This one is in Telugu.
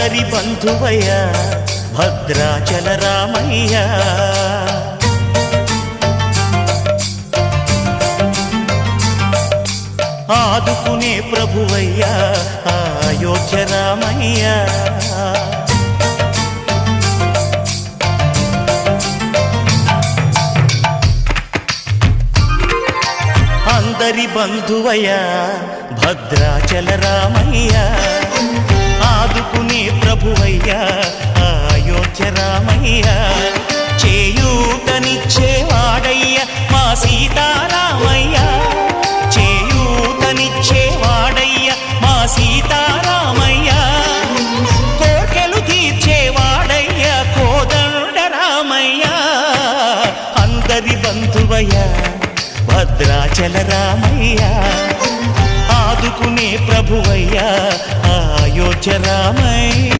అందరి బంధువయ్య భద్రాచల రామయ్య ఆదుకునే ప్రభువయ్య అయోధ్య రామయ్య అందరి బంధువయ్య భద్రాచల రామయ్య ఆదుకునే ప్రభువయ్య అయోధ్య రామయ్య చేయూతనిచ్చేవాడయ్య మా సీతారామయ్య చేయూతనిచ్చేవాడయ్య మా సీతారామయ్య కోర్కెలు తీర్చేవాడయ్య కోదండ రామయ్య అందరి బంధువయ్య భద్రాచల రామయ్య ఆదుకునే ప్రభువయ్య అయోధ్య రామయ్య